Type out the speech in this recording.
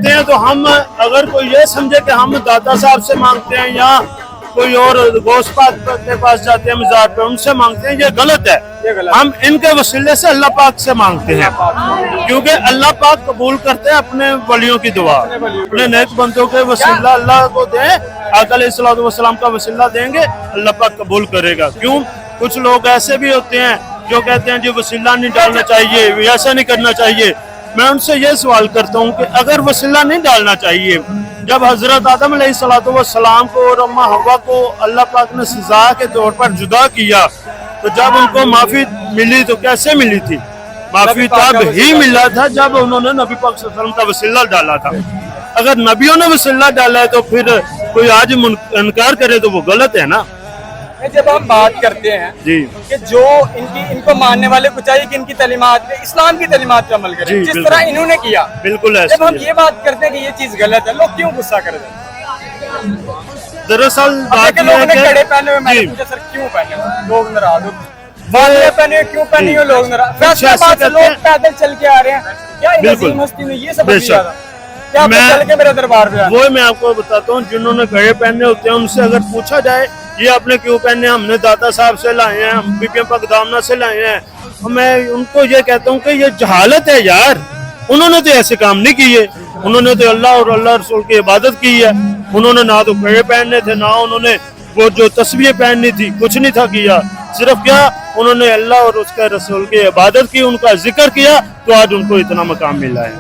ہیں تو ہم اگر کوئی یہ سمجھے کہ ہم داتا صاحب سے مانگتے ہیں یا کوئی اور غوث پاک کے پاس جاتے ہیں مزار پہ ان سے مانگتے ہیں، یہ غلط ہے۔ ہم ان کے وسیلے سے اللہ پاک سے مانگتے ہیں، کیونکہ اللہ پاک قبول کرتے ہیں اپنے ولیوں کی دعا، اپنے نیک بندوں کے وسیلہ اللہ کو دیں، آقا علیہ الصلوۃ والسلام کا وسیلہ دیں گے اللہ پاک قبول کرے گا۔ کیوں کچھ لوگ ایسے بھی ہوتے ہیں جو کہتے ہیں جی وسیلہ نہیں ڈالنا چاہیے، ایسا نہیں کرنا چاہیے۔ میں ان سے یہ سوال کرتا ہوں کہ اگر وسیلہ نہیں ڈالنا چاہیے، جب حضرت آدم علیہ السلام کو اور اماں حوا کو اللہ پاک نے سزا کے طور پر جدا کیا، تو جب ان کو معافی ملی تو کیسے ملی تھی؟ معافی تب ہی ملا تھا جب انہوں نے نبی پاک صلی اللہ علیہ وسلم کا وسیلہ ڈالا تھا۔ اگر نبیوں نے وسیلہ ڈالا ہے تو پھر کوئی آج انکار کرے تو وہ غلط ہے نا۔ جب ہم بات کرتے ہیں جی کہ جو ان کو ماننے والے کو چاہیے کہ ان کی تعلیمات پہ، اسلام کی تعلیمات پہ عمل کریں، جی، جس بالکل طرح انہوں نے کیا، بالکل جب ہم ایسا یہ بات کرتے ہیں کہ یہ چیز غلط ہے، لوگ کیوں غصہ کر دیتے ہیں؟ دراصل بات لوگوں نے یہ کڑے ہے پہنے ہوئے، میں نے جی پوچھا سر کیوں پہنے ہوئے لوگ ناراض ہو، بالیاں پہنے ہوئے کیوں پہنی ہوئے لوگ ناراض، فیصلہ بات سے لوگ پیدل چل کے آ رہے ہیں، کیا ان عظیم ہستی نے یہ سبق دیا تھا؟ کیا آپ چل کے میرے دربار پہ آئے؟ وہ میں آپ کو بتاتا ہوں، جنہوں نے کڑے پہنے ہوتے ہیں ان سے اگر پوچھا جائے یہ آپ نے کیوں پہنے، ہم نے داتا صاحب سے لائے ہیں، ہم بی پی پاک دامنہ سے لائے ہیں، میں ان کو یہ کہتا ہوں کہ یہ جہالت ہے یار، انہوں نے تو ایسے کام نہیں کیے، انہوں نے تو اللہ اور اللہ رسول کی عبادت کی ہے، انہوں نے نہ تو کڑے پہننے تھے، نہ انہوں نے وہ جو تسبیح پہننی تھی، کچھ نہیں تھا کیا، صرف کیا انہوں نے اللہ اور اس کے رسول کی عبادت کی، ان کا ذکر کیا، تو آج ان کو اتنا مقام ملا ہے۔